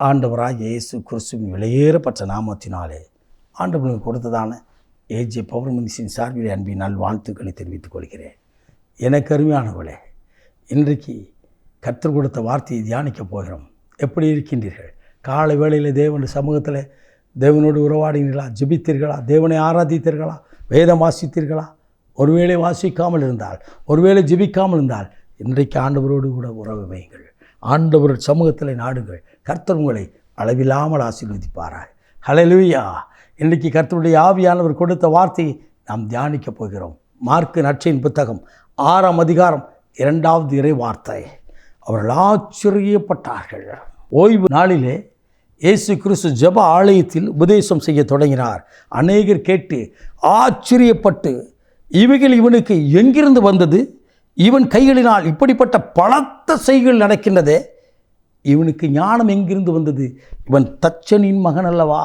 ஆண்டவராக இயேசு கிறிஸ்துவின் விலையேறப்பட்ட நாமத்தினாலே ஆண்டவர்களுக்கு கொடுத்ததான ஏஜே பவர் மினிஸ்ட்ரியின் சார்பில் அன்பின் வாழ்த்துக்களை தெரிவித்துக் கொள்கிறேன். எனக்கு அருமையானவர்களே, இன்றைக்கு கர்த்தர் கொடுத்த வார்த்தையை தியானிக்கப் போகிறோம். எப்படி இருக்கின்றீர்கள்? காலை வேளையில் தேவனுடைய சமூகத்தில் தேவனோடு உறவாடினீர்களா? ஜெபித்தீர்களா? தேவனை ஆராதித்தீர்களா? வேதம் வாசித்தீர்களா? ஒருவேளை வாசிக்காமல் இருந்தால், ஒருவேளை ஜெபிக்காமல் இருந்தால், இன்றைக்கு ஆண்டவரோடு கூட உறவு வையுங்கள். ஆண்டவர் சமூகத்தில் நாடுங்கள். கர்த்தர் உங்களை அளவில்லாமல் ஆசீர்வதிப்பாராய். ஹல்லேலூயா. இன்றைக்கு கர்த்தருடைய ஆவியானவர் கொடுத்த வார்த்தையை நாம் தியானிக்கப் போகிறோம். மார்க்கு நற்செய்தியின் புத்தகம் 6ஆம் அதிகாரம் 2வது இறை வார்த்தை. அவர்கள் ஆச்சரியப்பட்டார்கள். ஓய்வு நாளிலே இயேசு கிறிஸ்து ஜெப ஆலயத்தில் உபதேசம் செய்ய தொடங்கினார். அநேகர் கேட்டு ஆச்சரியப்பட்டு, இவைகள் இவனுக்கு எங்கிருந்து வந்தது? இவன் கைகளினால் இப்படிப்பட்ட பலத்த செய்கள் நடக்கின்றதே, இவனுக்கு ஞானம் எங்கிருந்து வந்தது? இவன் தச்சனின் மகன் அல்லவா?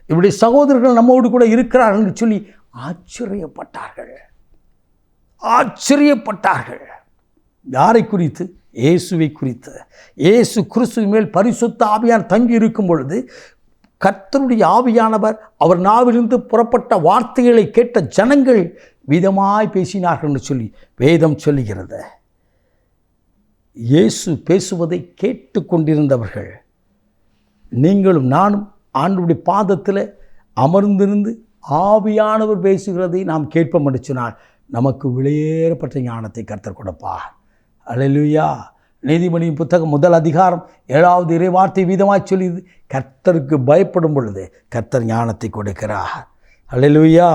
இவருடைய சகோதரர்கள் நம்மோடு கூட இருக்கிறார்கள் என்று சொல்லி ஆச்சரியப்பட்டார்கள். யாரை குறித்து? இயேசுவை குறித்து. இயேசு கிறிஸ்துவின் மேல் பரிசுத்த ஆவியானவர் தங்கி இருக்கும் பொழுது கர்த்தருடைய ஆவியானவர் அவர் நாவிலிருந்து புறப்பட்ட வார்த்தைகளை கேட்ட ஜனங்கள் விதமாய் பேசினார்கள் என்று சொல்லி வேதம் சொல்லுகிறது. இயேசு பேசுவதை கேட்டு கொண்டிருந்தவர்கள் நீங்களும் நானும் ஆண்டவருடைய பாதத்தில் அமர்ந்திருந்து ஆவியானவர் பேசுகிறதை நாம் கேட்போம் என்று சொன்னால் நமக்கு விலையேறப்பட்ட ஞானத்தை கர்த்தர் கொடுப்பார். அல்லேலூயா. நீதிமொழியின் புத்தகம் 1 அதிகாரம் 7வது இறை வார்த்தை வீதமாய் சொல்லியது, கர்த்தருக்கு பயப்படும் பொழுது கர்த்தர் ஞானத்தை கொடுக்கிறார். அல்லேலூயா.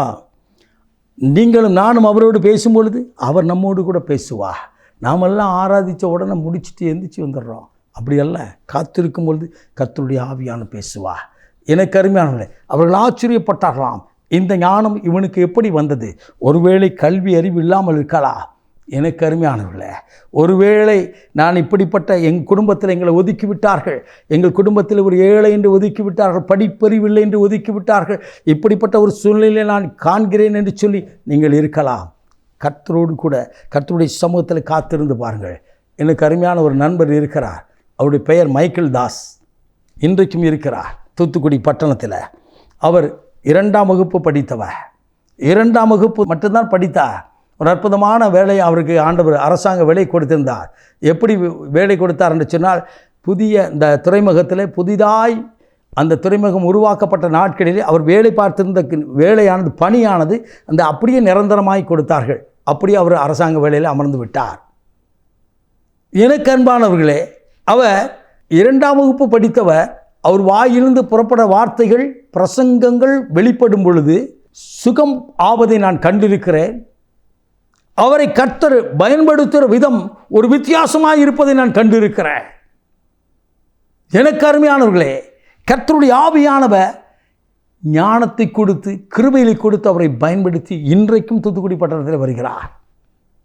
நீங்களும் நானும் அவரோடு பேசும் பொழுது அவர் நம்மோடு கூட பேசுவார். நாமெல்லாம் ஆராதித்த உடனே முடிச்சுட்டு எந்திரிச்சு வந்துடுறோம். அப்படி அல்ல, காத்திருக்கும் பொழுது கர்த்தருடைய ஆவியான பேசுவார். எனக்கு அருமையானவர்களே, அவர்கள் ஆச்சரியப்பட்டார்களாம். இந்த ஞானம் இவனுக்கு எப்படி வந்தது? ஒருவேளை கல்வி அறிவு இல்லாமல் இருக்கலாம். எனக்கு அருமையானவர்களே, ஒருவேளை நான் இப்படிப்பட்ட எங்கள் குடும்பத்தில் எங்களை ஒதுக்கிவிட்டார்கள், எங்கள் குடும்பத்தில் ஒரு ஏழை என்று ஒதுக்கிவிட்டார்கள், படிப்பறிவில்லை என்று ஒதுக்கிவிட்டார்கள், இப்படிப்பட்ட ஒரு சூழ்நிலையை நான் காண்கிறேன் என்று சொல்லி நீங்கள் இருக்கலாம். கர்த்தரோடு கூட கர்த்தருடைய சமூகத்தில் காத்திருந்து பாருங்கள். எனக்கு அருமையான ஒரு நண்பர் இருக்கிறார். அவருடைய பெயர் மைக்கேல் தாஸ். இன்றைக்கும் இருக்கிறார் தூத்துக்குடி பட்டணத்தில். அவர் 2ஆம் வகுப்பு படித்தவர். 2ஆம் வகுப்பு மட்டும்தான் படித்தார். ஒரு அற்புதமான வேலை அவருக்கு ஆண்டவர் அரசாங்க வேலை கொடுத்திருந்தார். எப்படி வேலை கொடுத்தார் என்று சொன்னால், புதிய இந்த துறைமுகத்தில் புதிதாய் அந்த துறைமுகம் உருவாக்கப்பட்ட நாட்களிலே அவர் வேலை பார்த்திருந்த வேலையானது, பணியானது அந்த அப்படியே நிரந்தரமாய் கொடுத்தார்கள். அப்படியே அவர் அரசாங்க வேலையில் அமர்ந்து விட்டார். எனக்கு அன்பானவர்களே, அவர் 2ஆம் வகுப்பு படித்தவர். அவர் வாயிலிருந்து புறப்பட வார்த்தைகள், பிரசங்கங்கள் வெளிப்படும் பொழுது சுகம் ஆவதை நான் கண்டிருக்கிறேன். அவரை கர்த்தர் பயன்படுத்துகிற விதம் ஒரு வித்தியாசமாக இருப்பதை நான் கண்டிருக்கிறேன். எனக்கு அருமையானவர்களே, கர்த்தருடைய ஆவியானவர் ஞானத்தை கொடுத்து, கிருபையை கொடுத்து அவரை பயன்படுத்தி இன்றைக்கும் தூத்துக்குடி பட்டணத்தில் வருகிறார்.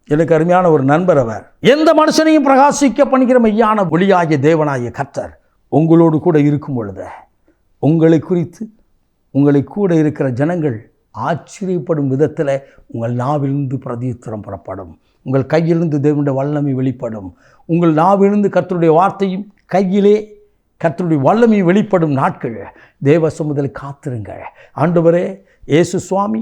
எனக்கு அருமையான ஒரு நண்பர் அவர். எந்த மனுஷனையும் பிரகாசிக்க பண்ணுகிற மெய்யான ஒளியாகிய தேவனாகிய கர்த்தர் உங்களோடு கூட இருக்கும் பொழுது உங்களை குறித்து உங்களை கூட இருக்கிற ஜனங்கள் ஆச்சரியப்படும் விதத்தில் உங்கள் நாவிலிருந்து பிரதியுத்தரம் புறப்படும். உங்கள் கையிலிருந்து தேவனுடைய வல்லமை வெளிப்படும். உங்கள் நாவிலிருந்து கர்த்தருடைய வார்த்தையும் கையிலே கர்த்தருடைய வல்லமை வெளிப்படும் நாட்கள் தேவ சமூகத்தில் காத்திருங்கள். ஆண்டவரே இயேசு சுவாமி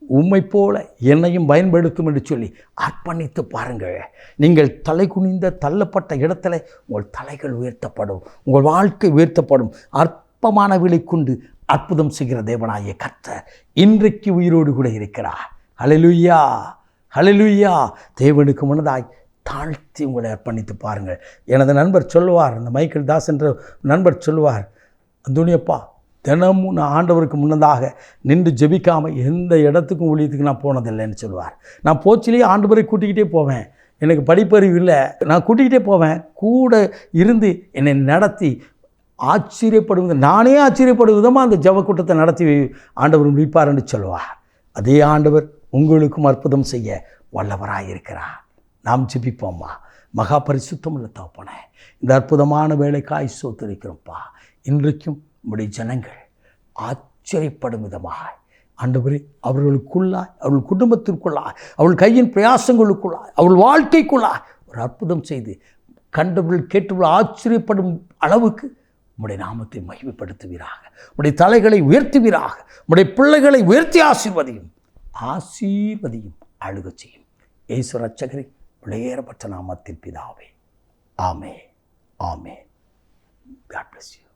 உம்மை போல என்னையும் பயன்படுத்தும் என்று சொல்லி அர்ப்பணித்து பாருங்கள். நீங்கள் தலை குனிந்த தள்ளப்பட்ட இடத்துல உங்கள் தலைகள் உயர்த்தப்படும், உங்கள் வாழ்க்கை உயர்த்தப்படும். அற்பமான விலை கொண்டு அற்புதம் செய்கிற தேவனாகிய கர்த்தர் இன்றைக்கு உயிரோடு கூட இருக்கிறார். ஹல்லேலூயா, ஹல்லேலூயா. தேவனுக்கு முன்னதாய் தாழ்த்தி உங்களை அர்ப்பணித்து பாருங்கள். எனது நண்பர் சொல்லுவார், அந்த மைக்கேல் தாஸ் என்ற நண்பர் சொல்லுவார், அந்தோனியப்பா, தினமும் நான் ஆண்டவருக்கு முன்னதாக நின்று ஜெபிக்காமல் எந்த இடத்துக்கும் ஊழியத்துக்கு நான் போனதில்லைன்னு சொல்லுவார். நான் போச்சிலேயே ஆண்டவரை கூட்டிக்கிட்டே போவேன். எனக்கு படிப்பறிவு இல்லை, நான் கூட்டிக்கிட்டே போவேன். கூட இருந்து என்னை நடத்தி ஆச்சரியப்படுவது, நானே ஆச்சரியப்படும் விதமாக அந்த ஜெப கூட்டத்தை நடத்தி ஆண்டவர் முடிப்பார் என்று சொல்வார். அதே ஆண்டவர் உங்களுக்கும் அற்புதம் செய்ய வல்லவராயிருக்கிறார். நாம் ஜெபிப்போம்மா. மகா பரிசுத்தம் உள்ள தகப்பனே, இந்த அற்புதமான வேலைக்காய் ஸ்தோத்திரிக்கிறோம்ப்பா. இன்றைக்கும் உம்முடைய ஜனங்கள் ஆச்சரியப்படும் விதமாக ஆண்டவரே அவர்களுக்குள்ளாய், அவர்கள் குடும்பத்திற்குள்ளாய், அவள் கையின் பிரயாசங்களுக்குள்ளாய், அவள் வாழ்க்கைக்குள்ளாய் ஒரு அற்புதம் செய்து கண்டவர்கள் கேட்டவர்கள் ஆச்சரியப்படும் அளவுக்கு உம்முடைய நாமத்தை மகிமைப்படுத்துவீராக. உம்முடைய தலைகளை உயர்த்துவீராக. உம்முடைய பிள்ளைகளை உயர்த்தி ஆசீர்வதியும், அழுகச் செய்யும். இயேசு இரட்சகரே, விலையேறப்பட்ட நாமத்தில் பிதாவே, ஆமென். ஆமென். God bless you.